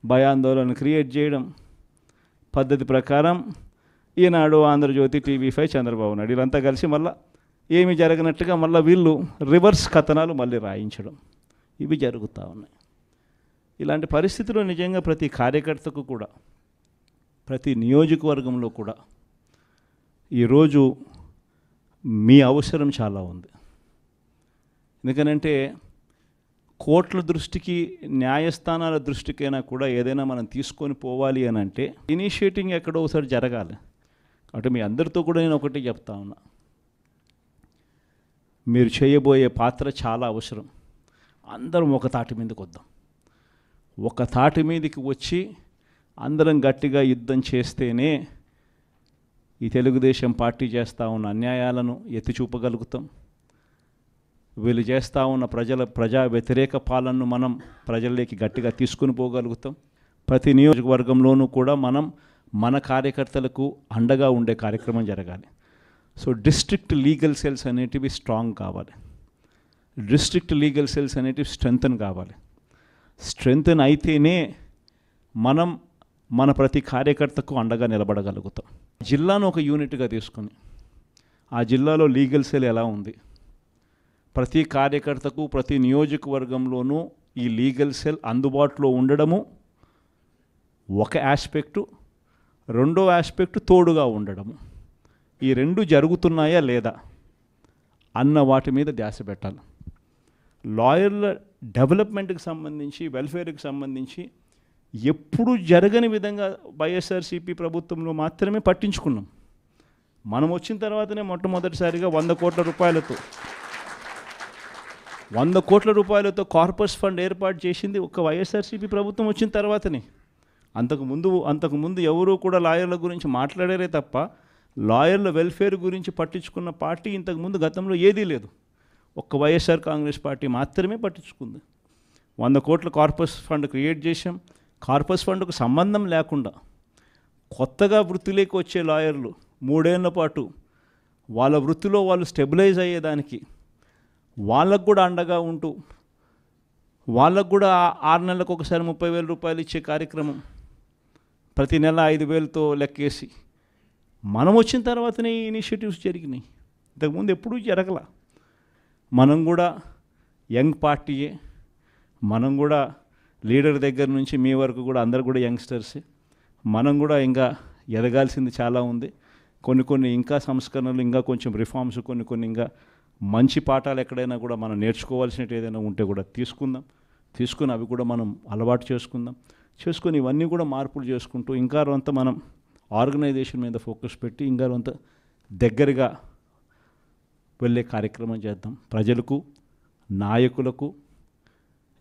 భయాందోళన క్రియేట్ చేయడం, పద్ధతి ప్రకారం ఈనాడు, ఆంధ్రజ్యోతి, TV5, చంద్రబాబు నాయుడు వీళ్ళంతా కలిసి మళ్ళీ ఏమి జరగనట్టుగా మళ్ళీ వీళ్ళు రివర్స్ కథనాలు మళ్ళీ రాయించడం, ఇవి జరుగుతూ ఉన్నాయి. ఇలాంటి పరిస్థితుల్లో నిజంగా ప్రతి కార్యకర్తకు కూడా, ప్రతి నియోజకవర్గంలో కూడా ఈరోజు మీ అవసరం చాలా ఉంది. ఎందుకనంటే కోర్టుల దృష్టికి, న్యాయస్థానాల దృష్టికైనా కూడా ఏదైనా మనం తీసుకొని పోవాలి అని అంటే ఇనిషియేటింగ్ ఎక్కడో ఒకసారి జరగాలి. కాబట్టి మీ అందరితో కూడా నేను ఒకటి చెప్తా ఉన్నా, మీరు చేయబోయే పాత్ర చాలా అవసరం. అందరం ఒక తాటి మీదకి వద్దాం, ఒక తాటి మీదకి వచ్చి అందరం గట్టిగా యుద్ధం చేస్తేనే ఈ తెలుగుదేశం పార్టీ చేస్తూ ఉన్న అన్యాయాలను ఎత్తి చూపగలుగుతాం. వీళ్ళు చేస్తూ ఉన్న ప్రజా వ్యతిరేక పాలనను మనం ప్రజల్లోకి గట్టిగా తీసుకుని పోగలుగుతాం. ప్రతి నియోజకవర్గంలోనూ కూడా మనం మన కార్యకర్తలకు అండగా ఉండే కార్యక్రమం జరగాలి. సో డిస్ట్రిక్ట్ లీగల్ సెల్స్ అనేటివి స్ట్రాంగ్ కావాలి, డిస్ట్రిక్ట్ లీగల్ సెల్స్ అనేటివి స్ట్రెంగ్తన్ కావాలి. స్ట్రెంగ్తన్ అయితేనే మనం మన ప్రతి కార్యకర్తకు అండగా నిలబడగలుగుతాం. జిల్లాను ఒక యూనిట్గా తీసుకొని ఆ జిల్లాలో లీగల్ సెల్ ఎలా ఉంది, ప్రతి కార్యకర్తకు ప్రతి నియోజకవర్గంలోనూ ఈ లీగల్ సెల్ అందుబాటులో ఉండడము ఒక ఆస్పెక్టు, రెండో ఆస్పెక్టు తోడుగా ఉండడము. ఈ రెండు జరుగుతున్నాయా లేదా అన్న వాటి మీద ధ్యాస పెట్టాలి. లాయర్ల డెవలప్మెంట్కి సంబంధించి, వెల్ఫేర్కి సంబంధించి ఎప్పుడు జరగని విధంగా వైఎస్ఆర్సీపీ ప్రభుత్వంలో మాత్రమే పట్టించుకున్నాం. మనం వచ్చిన తర్వాతనే మొట్టమొదటిసారిగా 100 కోట్ల రూపాయలతో కార్పస్ ఫండ్ ఏర్పాటు చేసింది ఒక వైఎస్ఆర్సీపీ ప్రభుత్వం వచ్చిన తర్వాతనే. అంతకుముందు ఎవరూ కూడా లాయర్ల గురించి మాట్లాడారే తప్ప లాయర్ల వెల్ఫేర్ గురించి పట్టించుకున్న పార్టీ ఇంతకుముందు గతంలో ఏదీ లేదు. ఒక్క వైఎస్ఆర్ కాంగ్రెస్ పార్టీ మాత్రమే పట్టించుకుంది. 100 కోట్ల కార్పస్ ఫండ్ క్రియేట్ చేశాం. కార్పస్ ఫండ్కు సంబంధం లేకుండా కొత్తగా వృత్తిలోకి వచ్చే లాయర్లు 3 ఏళ్ల పాటు వాళ్ళ వృత్తిలో వాళ్ళు స్టెబిలైజ్ అయ్యేదానికి వాళ్ళకు కూడా అండగా ఉంటూ, వాళ్ళకు కూడా 6 నెలలకు ఒకసారి 30,000 రూపాయలు ఇచ్చే కార్యక్రమం ప్రతి నెల 5,000తో లెక్కేసి మనం వచ్చిన తర్వాతనే ఈ ఇనిషియేటివ్స్ జరిగినాయి. ఇంతకుముందు ఎప్పుడూ జరగల. మనం కూడా యంగ్ పార్టీయే, మనం కూడా లీడర్ దగ్గర నుంచి మీ వరకు కూడా అందరు కూడా యంగ్స్టర్సే. మనం కూడా ఇంకా ఎదగాల్సింది చాలా ఉంది. కొన్ని ఇంకా సంస్కరణలు, ఇంకా కొంచెం రిఫార్మ్స్, కొన్ని ఇంకా మంచి పాఠాలు ఎక్కడైనా కూడా మనం నేర్చుకోవాల్సినట్టు ఏదైనా ఉంటే కూడా తీసుకుని అవి కూడా మనం అలవాటు చేసుకొని ఇవన్నీ కూడా మార్పులు చేసుకుంటూ ఇంకా కొంత మనం ఆర్గనైజేషన్ మీద ఫోకస్ పెట్టి ఇంకా కొంత దగ్గరగా వెళ్ళే కార్యక్రమం చేద్దాం. ప్రజలకు, నాయకులకు,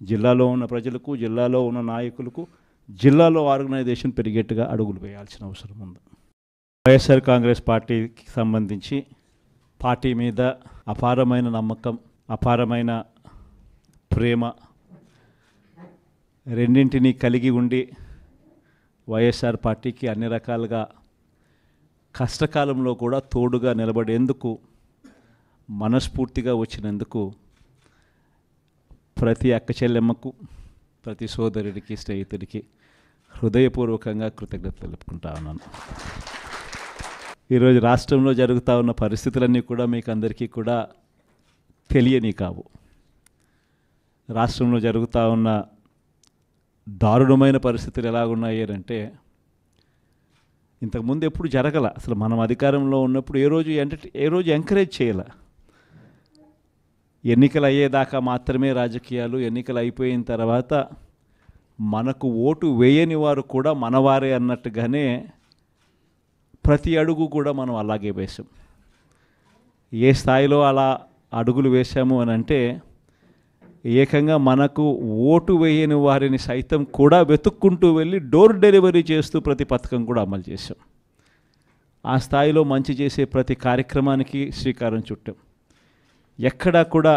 జిల్లాలో ఉన్న ప్రజలకు, జిల్లాలో ఉన్న నాయకులకు, జిల్లాలో ఆర్గనైజేషన్ పెరిగేట్టుగా అడుగులు వేయాల్సిన అవసరం ఉంది. వైఎస్ఆర్ కాంగ్రెస్ పార్టీకి సంబంధించి పార్టీ మీద అపారమైన నమ్మకం, అపారమైన ప్రేమ రెండింటినీ కలిగి ఉండి వైఎస్ఆర్ పార్టీకి అన్ని రకాలుగా కష్టకాలంలో కూడా తోడుగా నిలబడేందుకు మనస్ఫూర్తిగా వచ్చినందుకు ప్రతి అక్క చెల్లెమ్మకు, ప్రతి సోదరుడికి, స్నేహితుడికి హృదయపూర్వకంగా కృతజ్ఞత తెలుపుకుంటా ఉన్నాను. ఈరోజు రాష్ట్రంలో జరుగుతూ ఉన్న పరిస్థితులన్నీ కూడా మీకు అందరికీ కూడా తెలియని కావు. రాష్ట్రంలో జరుగుతూ ఉన్న దారుణమైన పరిస్థితులు ఎలాగున్నాయి అంటే ఇంతకుముందు ఎప్పుడు జరగల. అసలు మనం అధికారంలో ఉన్నప్పుడు ఏ రోజు ఎంకరేజ్ చేయాల. ఎన్నికలు అయ్యేదాకా మాత్రమే రాజకీయాలు, ఎన్నికలు అయిపోయిన తర్వాత మనకు ఓటు వేయని వారు కూడా మనవారే అన్నట్టుగానే ప్రతి అడుగు కూడా మనం అలాగే వేసాం. ఏ స్థాయిలో అలా అడుగులు వేసాము అని అంటే ఏకంగా మనకు ఓటు వేయని వారిని సైతం కూడా వెతుక్కుంటూ వెళ్ళి డోర్ డెలివరీ చేస్తూ ప్రతి పథకం కూడా అమలు చేసాం. ఆ స్థాయిలో మంచి చేసే ప్రతి కార్యక్రమానికి శ్రీకారం చుట్టాం. ఎక్కడా కూడా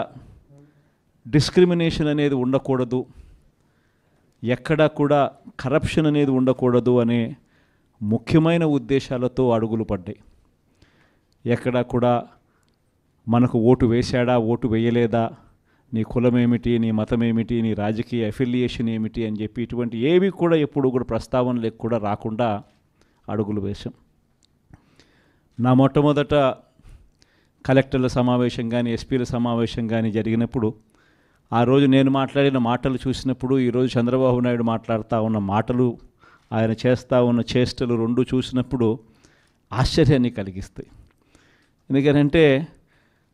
డిస్క్రిమినేషన్ అనేది ఉండకూడదు, ఎక్కడా కూడా కరప్షన్ అనేది ఉండకూడదు అనే ముఖ్యమైన ఉద్దేశాలతో అడుగులు పడ్డాయి. ఎక్కడా కూడా మనకు ఓటు వేశాడా, ఓటు వేయలేదా, నీ కులం ఏమిటి, నీ మతం ఏమిటి, నీ రాజకీయ అఫిలియేషన్ ఏమిటి అని చెప్పి ఇటువంటి ఏవి కూడా ఎప్పుడు కూడా ప్రస్తావనలకు కూడా రాకుండా అడుగులు వేశాం. నా మొట్టమొదట కలెక్టర్ల సమావేశం కానీ, ఎస్పీల సమావేశం కానీ జరిగినప్పుడు ఆ రోజు నేను మాట్లాడిన మాటలు చూసినప్పుడు, ఈరోజు చంద్రబాబు నాయుడు మాట్లాడుతూ ఉన్న మాటలు, ఆయన చేస్తూ ఉన్న చేష్టలు రెండు చూసినప్పుడు ఆశ్చర్యాన్ని కలిగిస్తాయి. ఎందుకంటే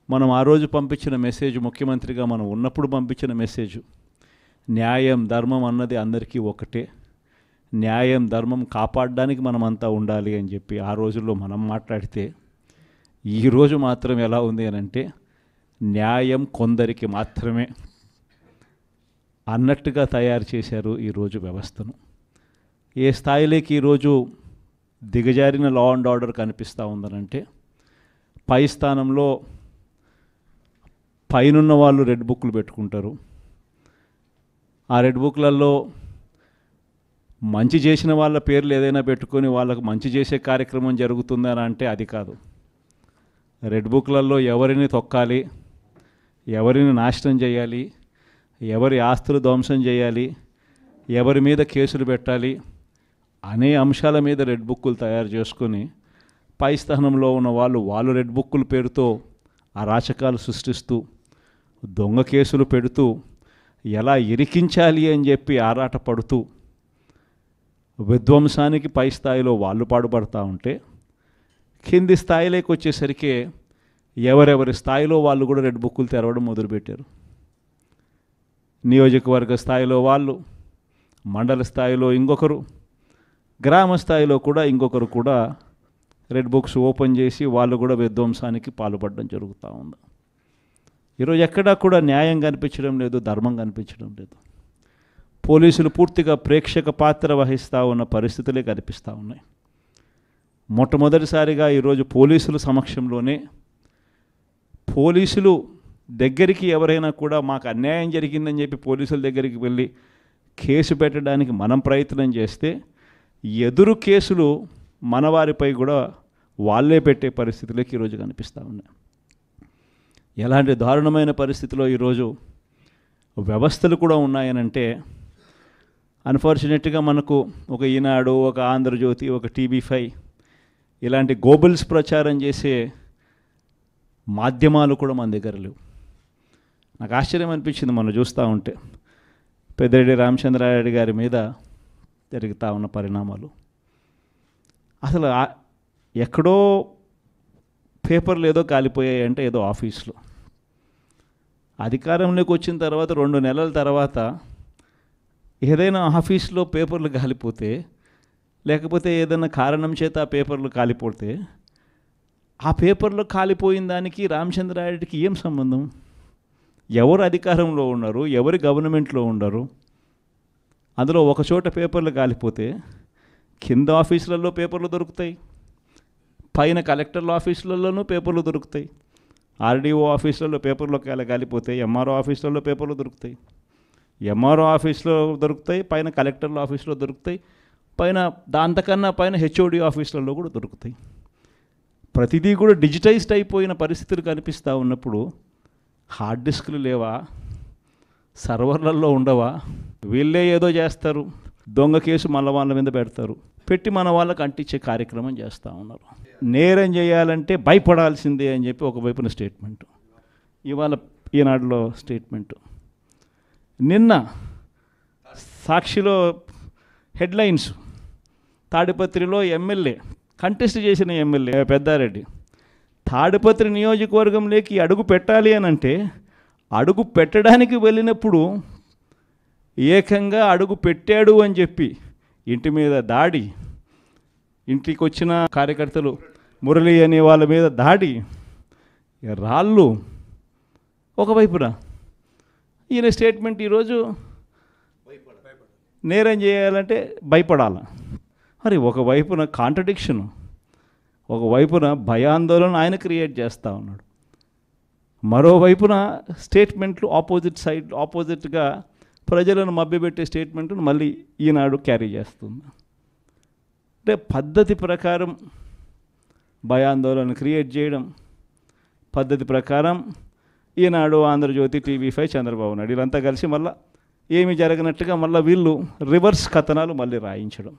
మనం ఆ రోజు పంపించిన మెసేజ్, ముఖ్యమంత్రిగా మనం ఉన్నప్పుడు పంపించిన మెసేజ్, న్యాయం ధర్మం అన్నది అందరికీ ఒకటే, న్యాయం ధర్మం కాపాడడానికి మనమంతా ఉండాలి అని చెప్పి ఆ రోజుల్లో మనం మాట్లాడితే, ఈరోజు మాత్రం ఎలా ఉంది అని అంటే న్యాయం కొందరికి మాత్రమే అన్నట్టుగా తయారు చేశారు ఈరోజు వ్యవస్థను. ఏ స్థాయిలోకి ఈరోజు దిగజారిన లా అండ్ ఆర్డర్ కనిపిస్తూ ఉందనంటే, పై స్థానంలో పైనున్న వాళ్ళు రెడ్ బుక్లు పెట్టుకుంటారు. ఆ రెడ్ బుక్లలో మంచి చేసిన వాళ్ళ పేర్లు ఏదైనా పెట్టుకొని వాళ్ళకు మంచి చేసే కార్యక్రమం జరుగుతుందని అంటే అది కాదు. రెడ్ బుక్లలో ఎవరిని తొక్కాలి, ఎవరిని నాశనం చేయాలి, ఎవరి ఆస్తులు ధ్వంసం చేయాలి, ఎవరి మీద కేసులు పెట్టాలి అనే అంశాల మీద రెడ్ బుక్కులు తయారు చేసుకొని పై స్థానంలో ఉన్న వాళ్ళు రెడ్ బుక్కుల పేరుతో అరాచకాలు సృష్టిస్తూ దొంగ కేసులు పెడుతూ ఎలా ఇరికించాలి అని చెప్పి ఆరాటపడుతూ విధ్వంసానికి పై స్థాయిలో వాళ్ళు పాటుపడతా ఉంటే కింది స్థాయిలోకి వచ్చేసరికి ఎవరెవరి స్థాయిలో వాళ్ళు కూడా రెడ్ బుక్కులు తెరవడం మొదలుపెట్టారు. నియోజకవర్గ స్థాయిలో వాళ్ళు, మండల స్థాయిలో ఇంకొకరు, గ్రామ స్థాయిలో కూడా ఇంకొకరు కూడా రెడ్ బుక్స్ ఓపెన్ చేసి వాళ్ళు కూడా విధ్వంసానికి పాల్పడడం జరుగుతూ ఉంది. ఈరోజు ఎక్కడా కూడా న్యాయం కనిపించడం లేదు, ధర్మం కనిపించడం లేదు. పోలీసులు పూర్తిగా ప్రేక్షక పాత్ర వహిస్తూ ఉన్న పరిస్థితులే కనిపిస్తూ ఉన్నాయి. మొట్టమొదటిసారిగా ఈరోజు పోలీసుల సమక్షంలోనే పోలీసులు దగ్గరికి ఎవరైనా కూడా మాకు అన్యాయం జరిగిందని చెప్పి పోలీసుల దగ్గరికి వెళ్ళి కేసు పెట్టడానికి మనం ప్రయత్నం చేస్తే ఎదురు కేసులు మనవారిపై కూడా వాళ్ళే పెట్టే పరిస్థితులకి ఈరోజు కనిపిస్తూ ఉన్నాయి. ఎలాంటి దారుణమైన పరిస్థితిలో ఈరోజు వ్యవస్థలు కూడా ఉన్నాయనంటే అన్ఫార్చునేట్గా మనకు ఒక ఈనాడు, ఒక ఆంధ్రజ్యోతి, ఒక TV5 ఇలాంటి గోబల్స్ ప్రచారం చేసే మాధ్యమాలు కూడా మన దగ్గర లేవు. నాకు ఆశ్చర్యం అనిపించింది మనం చూస్తూ ఉంటే పెద్దిరెడ్డి రామచంద్రారెడ్డి గారి మీద జరుగుతూ ఉన్న పరిణామాలు. అసలు ఎక్కడో పేపర్లు ఏదో కాలిపోయాయి అంటే ఏదో ఆఫీస్లో, అధికారంలోకి వచ్చిన తర్వాత 2 నెలల తర్వాత ఏదైనా ఆఫీస్లో పేపర్లు కాలిపోతే లేకపోతే ఏదైనా కారణం చేత ఆ పేపర్లు కాలిపోతే ఆ పేపర్లో కాలిపోయిన దానికి రామచంద్రారెడ్డికి ఏం సంబంధం? ఎవరు అధికారంలో ఉన్నారు, ఎవరు గవర్నమెంట్లో ఉన్నారు? అందులో ఒక చోట పేపర్లు కాలిపోతే కింద ఆఫీసులలో పేపర్లు దొరుకుతాయి, పైన కలెక్టర్ల ఆఫీసులలోనూ పేపర్లు దొరుకుతాయి, RDO ఆఫీసులలో పేపర్లో కాలిపోతే MRO ఆఫీసులలో పేపర్లు దొరుకుతాయి, MRO ఆఫీస్లో దొరుకుతాయి, పైన కలెక్టర్ల ఆఫీస్లో దొరుకుతాయి, పైన దాంతకన్నా పైన HOD ఆఫీసులలో కూడా దొరుకుతాయి. ప్రతిదీ కూడా డిజిటైజ్డ్ అయిపోయిన పరిస్థితులు కనిపిస్తూ ఉన్నప్పుడు హార్డ్ డిస్క్లు లేవా, సర్వర్లలో ఉండవా? వీళ్ళే ఏదో చేస్తారు, దొంగ కేసు మళ్ళీ వాళ్ళ మీద పెడతారు, పెట్టి మన వాళ్ళకి అంటించే కార్యక్రమం చేస్తూ ఉన్నారు. నేరం చేయాలంటే భయపడాల్సిందే అని చెప్పి ఒకవైపున స్టేట్మెంటు, ఇవాళ ఈనాడులో స్టేట్మెంటు, నిన్న సాక్షిలో హెడ్లైన్స్, తాడిపత్రిలో ఎమ్మెల్యే కంటెస్ట్ చేసిన ఎమ్మెల్యే పెద్దారెడ్డి తాడిపత్రి నియోజకవర్గంలోకి అడుగు పెట్టాలి అని అంటే అడుగు పెట్టడానికి వెళ్ళినప్పుడు ఏకంగా అడుగు పెట్టాడు అని చెప్పి ఇంటి మీద దాడి, ఇంటికి వచ్చిన కార్యకర్తలు మురళి అనే వాళ్ళ మీద దాడి, రాళ్ళు ఒకవైపున. ఈయన స్టేట్మెంట్ ఈరోజు నేరం చేయాలంటే భయపడాలి. మరి ఒకవైపున కాంట్రడిక్షను, ఒకవైపున భయాందోళన ఆయన క్రియేట్ చేస్తూ ఉన్నాడు, మరోవైపున స్టేట్మెంట్లు ఆపోజిట్గా ప్రజలను మభ్యపెట్టే స్టేట్మెంట్ను మళ్ళీ ఈనాడు క్యారీ చేస్తుంది. అంటే పద్ధతి ప్రకారం భయాందోళన క్రియేట్ చేయడం, పద్ధతి ప్రకారం ఈనాడు, ఆంధ్రజ్యోతి, TV5, చంద్రబాబు నాయుడు వీళ్ళంతా కలిసి మళ్ళీ ఏమి జరగనట్టుగా మళ్ళీ వీళ్ళు రివర్స్ కథనాలు మళ్ళీ రాయించడం,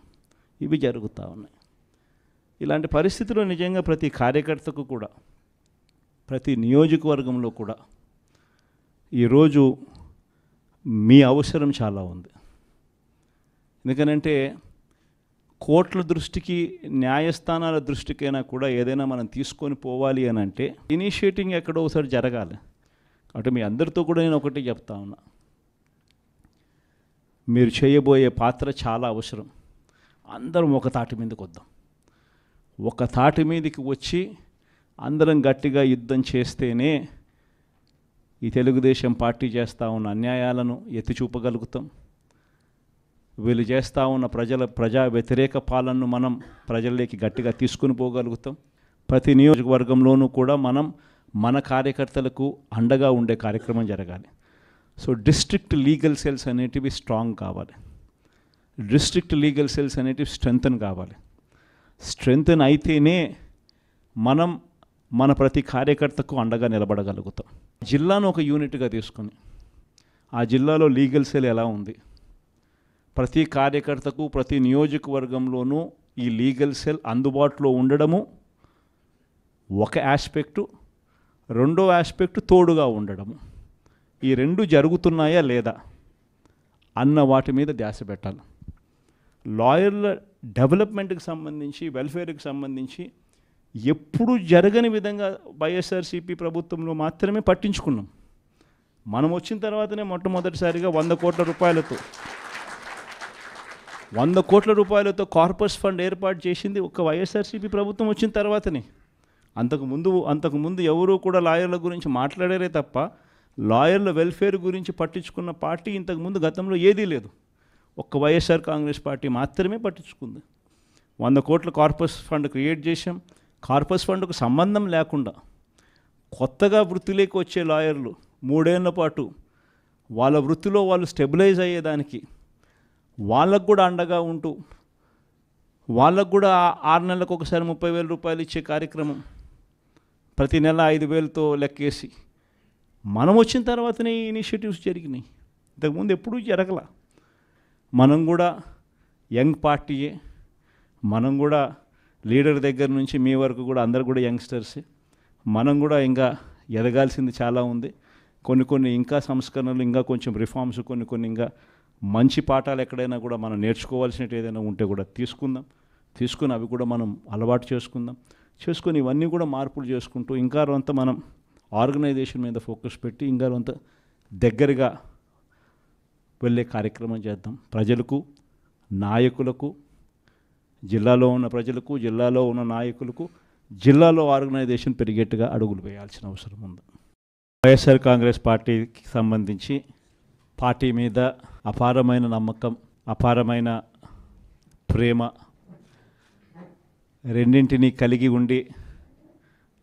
ఇవి జరుగుతూ ఉన్నాయి. ఇలాంటి పరిస్థితుల్లో నిజంగా ప్రతి కార్యకర్తకు కూడా, ప్రతి నియోజకవర్గంలో కూడా ఈరోజు మీ అవసరం చాలా ఉంది. ఎందుకనంటే కోర్టుల దృష్టికి, న్యాయస్థానాల దృష్టికైనా కూడా ఏదైనా మనం తీసుకొని పోవాలి అని అంటే ఇనిషియేటింగ్ ఎక్కడో ఒకసారి జరగాలి. కాబట్టి మీ అందరితో కూడా నేను ఒకటి చెప్తా ఉన్నా, మీరు చేయబోయే పాత్ర చాలా అవసరం. అందరం ఒక తాటి మీదకి వద్దాం, ఒక తాటి మీదకి వచ్చి అందరం గట్టిగా యుద్ధం చేస్తేనే ఈ తెలుగుదేశం పార్టీ చేస్తూ ఉన్న అన్యాయాలను ఎత్తి చూపగలుగుతాం. వీళ్ళు చేస్తూ ఉన్న ప్రజా వ్యతిరేక పాలనను మనం ప్రజల్లోకి గట్టిగా తీసుకుని పోగలుగుతాం. ప్రతి నియోజకవర్గంలోనూ కూడా మనం మన కార్యకర్తలకు అండగా ఉండే కార్యక్రమం జరగాలి. సో డిస్ట్రిక్ట్ లీగల్ సెల్స్ అనేటివి స్ట్రాంగ్ కావాలి, డిస్ట్రిక్ట్ లీగల్ సెల్స్ అనేటివి స్ట్రెంగ్తన్ కావాలి. స్ట్రెంగ్తన్ అయితేనే మనం మన ప్రతి కార్యకర్తకు అండగా నిలబడగలుగుతాం. జిల్లాను ఒక యూనిట్గా తీసుకొని ఆ జిల్లాలో లీగల్ సెల్ ఎలా ఉంది, ప్రతి కార్యకర్తకు ప్రతి నియోజకవర్గంలోనూ ఈ లీగల్ సెల్ అందుబాటులో ఉండడము ఒక ఆస్పెక్టు. రెండో ఆస్పెక్టు తోడుగా ఉండడము. ఈ రెండు జరుగుతున్నాయా లేదా అన్న వాటి మీద ధ్యాస పెట్టాలి. లాయర్ల డెవలప్మెంట్కి సంబంధించి, వెల్ఫేర్కి సంబంధించి ఎప్పుడు జరగని విధంగా వైఎస్ఆర్సీపీ ప్రభుత్వంలో మాత్రమే పట్టించుకున్నాం. మనం వచ్చిన తర్వాతనే మొట్టమొదటిసారిగా 100 కోట్ల రూపాయలతో కార్పస్ ఫండ్ ఏర్పాటు చేసింది ఒక వైఎస్ఆర్సీపీ ప్రభుత్వం వచ్చిన తర్వాతనే. అంతకుముందు ఎవరూ కూడా లాయర్ల గురించి మాట్లాడారే తప్ప లాయర్ల వెల్ఫేర్ గురించి పట్టించుకున్న పార్టీ ఇంతకుముందు గతంలో ఏదీ లేదు. ఒక్క వైఎస్ఆర్ కాంగ్రెస్ పార్టీ మాత్రమే పట్టించుకుంది. 100 కోట్ల కార్పస్ ఫండ్ క్రియేట్ చేశాం. కార్పస్ ఫండ్కు సంబంధం లేకుండా కొత్తగా వృత్తిలోకి వచ్చే లాయర్లు 3 ఏళ్ల పాటు వాళ్ళ వృత్తిలో వాళ్ళు స్టెబిలైజ్ అయ్యేదానికి వాళ్ళకు కూడా అండగా ఉంటూ, వాళ్ళకు కూడా 6 నెలలకు ఒకసారి 30,000 రూపాయలు ఇచ్చే కార్యక్రమం, ప్రతి నెల 5,000తో లెక్కేసి మనం వచ్చిన తర్వాతనే ఈ ఇనిషియేటివ్స్ జరిగినాయి. ఇంతకుముందు ఎప్పుడూ జరగల. మనం కూడా యంగ్ పార్టీయే. మనం కూడా లీడర్ దగ్గర నుంచి మీ వరకు కూడా అందరు కూడా యంగ్స్టర్సే. మనం కూడా ఇంకా ఎదగాల్సింది చాలా ఉంది. కొన్ని ఇంకా సంస్కరణలు, ఇంకా కొంచెం రిఫార్మ్స్, కొన్ని ఇంకా మంచి పాఠాలు ఎక్కడైనా కూడా మనం నేర్చుకోవాల్సినట్టు ఏదైనా ఉంటే కూడా తీసుకుని అవి కూడా మనం అలవాటు చేసుకుని ఇవన్నీ కూడా మార్పులు చేసుకుంటూ ఇంకా అంత మనం ఆర్గనైజేషన్ మీద ఫోకస్ పెట్టి ఇంకా అంత దగ్గరగా వెళ్ళే కార్యక్రమం చేద్దాం. ప్రజలకు, నాయకులకు, జిల్లాలో ఉన్న ప్రజలకు, జిల్లాలో ఉన్న నాయకులకు, జిల్లాలో ఆర్గనైజేషన్ పెరిగేట్టుగా అడుగులు వేయాల్సిన అవసరం ఉంది. వైఎస్ఆర్ కాంగ్రెస్ పార్టీకి సంబంధించి పార్టీ మీద అపారమైన నమ్మకం, అపారమైన ప్రేమ రెండింటినీ కలిగి ఉండి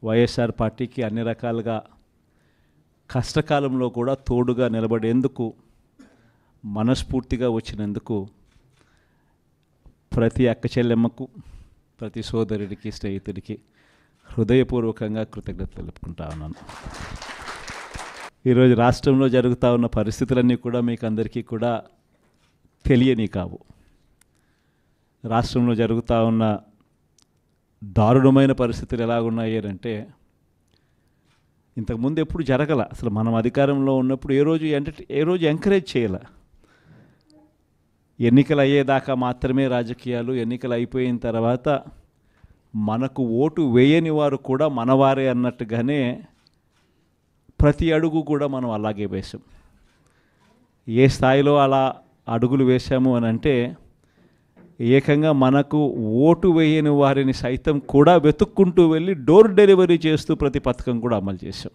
వైఎస్ఆర్ పార్టీకి అన్ని రకాలుగా కష్టకాలంలో కూడా తోడుగా నిలబడేందుకు మనస్ఫూర్తిగా వచ్చినందుకు ప్రతి అక్క చెల్లెమ్మకు, ప్రతి సోదరుడికి, స్నేహితుడికి హృదయపూర్వకంగా కృతజ్ఞతలు తెలుపుకుంటా ఉన్నాను. ఈరోజు రాష్ట్రంలో జరుగుతూ ఉన్న పరిస్థితులన్నీ కూడా మీకు అందరికీ కూడా తెలియని కావు. రాష్ట్రంలో జరుగుతూ ఉన్న దారుణమైన పరిస్థితులు ఎలాగున్నాయి అంటే ఇంతకుముందు ఎప్పుడు జరగల. అసలు మనం అధికారంలో ఉన్నప్పుడు ఏ రోజు ఎంకరేజ్ చేయాల. ఎన్నికలు అయ్యేదాకా మాత్రమే రాజకీయాలు. ఎన్నికలు అయిపోయిన తర్వాత మనకు ఓటు వేయని వారు కూడా మనవారే అన్నట్టుగానే ప్రతి అడుగు కూడా మనం అలాగే వేసాం. ఏ స్థాయిలో అలా అడుగులు వేశాము అని అంటే ఏకంగా మనకు ఓటు వేయని వారిని సైతం కూడా వెతుక్కుంటూ వెళ్ళి డోర్ డెలివరీ చేస్తూ ప్రతి పథకం కూడా అమలు చేశాం.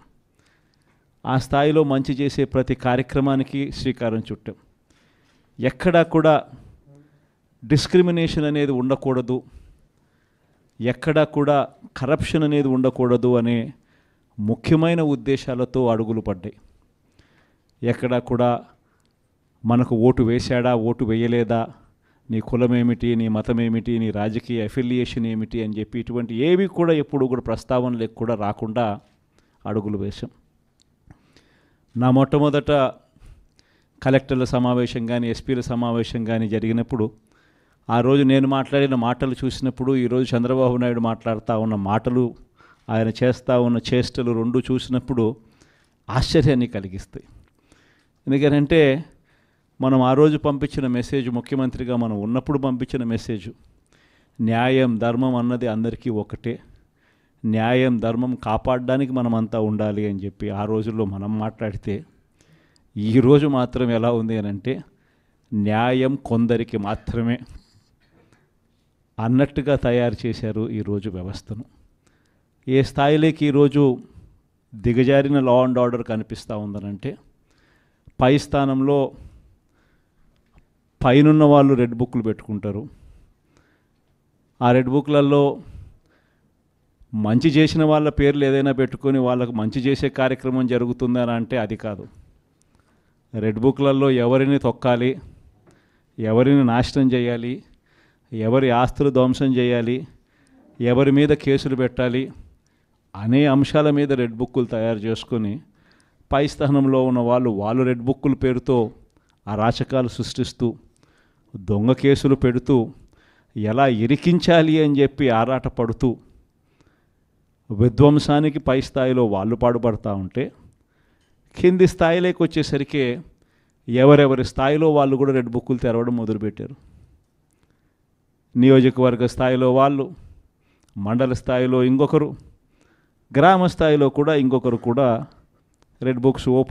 ఆ స్థాయిలో మంచి చేసే ప్రతి కార్యక్రమానికి శ్రీకారం చుట్టాం. ఎక్కడా కూడా డిస్క్రిమినేషన్ అనేది ఉండకూడదు, ఎక్కడా కూడా కరప్షన్ అనేది ఉండకూడదు అనే ముఖ్యమైన ఉద్దేశాలతో అడుగులు పడ్డాయి. ఎక్కడా కూడా మనకు ఓటు వేశాడా, ఓటు వేయలేదా, నీ కులం ఏమిటి, నీ మతం ఏమిటి, నీ రాజకీయ అఫిలియేషన్ ఏమిటి అని చెప్పి ఇటువంటి ఏవి కూడా ఎప్పుడు కూడా ప్రస్తావనలకు కూడా రాకుండా అడుగులు వేశాం. నా మొట్టమొదట కలెక్టర్ల సమావేశం కానీ, ఎస్పీల సమావేశం కానీ జరిగినప్పుడు ఆ రోజు నేను మాట్లాడిన మాటలు చూసినప్పుడు, ఈరోజు చంద్రబాబు నాయుడు మాట్లాడుతూ ఉన్న మాటలు, ఆయన చేస్తూ ఉన్న చేష్టలు రెండు చూసినప్పుడు ఆశ్చర్యాన్ని కలిగిస్తాయి. ఎందుకంటే మనం ఆ రోజు పంపించిన మెసేజ్, ముఖ్యమంత్రిగా మనం ఉన్నప్పుడు పంపించిన మెసేజ్, న్యాయం ధర్మం అన్నది అందరికీ ఒకటే, న్యాయం ధర్మం కాపాడడానికి మనమంతా ఉండాలి అని చెప్పి ఆ రోజుల్లో మనం మాట్లాడితే, ఈరోజు మాత్రం ఎలా ఉంది అని అంటే న్యాయం కొందరికి మాత్రమే అన్నట్టుగా తయారు చేశారు ఈరోజు వ్యవస్థను. ఏ స్థాయిలోకి ఈరోజు దిగజారిన లా అండ్ ఆర్డర్ కనిపిస్తూ ఉందనంటే, పై స్థానంలో పైనున్న వాళ్ళు రెడ్ బుక్లు పెట్టుకుంటారు. ఆ రెడ్ బుక్లలో మంచి చేసిన వాళ్ళ పేర్లు ఏదైనా పెట్టుకొని వాళ్ళకు మంచి చేసే కార్యక్రమం జరుగుతుందని అంటే అది కాదు. రెడ్ బుక్లలో ఎవరిని తొక్కాలి, ఎవరిని నాశనం చేయాలి, ఎవరి ఆస్తులు ధ్వంసం చేయాలి, ఎవరి మీద కేసులు పెట్టాలి అనే అంశాల మీద రెడ్ బుక్కులు తయారు చేసుకొని పై స్థానంలో ఉన్న వాళ్ళు రెడ్ బుక్కుల పేరుతో అరాచకాలు సృష్టిస్తూ దొంగ కేసులు పెడుతూ ఎలా ఇరికించాలి అని చెప్పి ఆరాటపడుతూ విధ్వంసానికి పై స్థాయిలో వాళ్ళు పాటుపడతా ఉంటే, కింది స్థాయిలోకి వచ్చేసరికి ఎవరెవరి స్థాయిలో వాళ్ళు కూడా రెడ్ బుక్కులు తెరవడం మొదలుపెట్టారు. నియోజకవర్గ స్థాయిలో వాళ్ళు, మండల స్థాయిలో ఇంకొకరు, గ్రామ స్థాయిలో కూడా ఇంకొకరు కూడా రెడ్ బుక్స్ ఓపెన్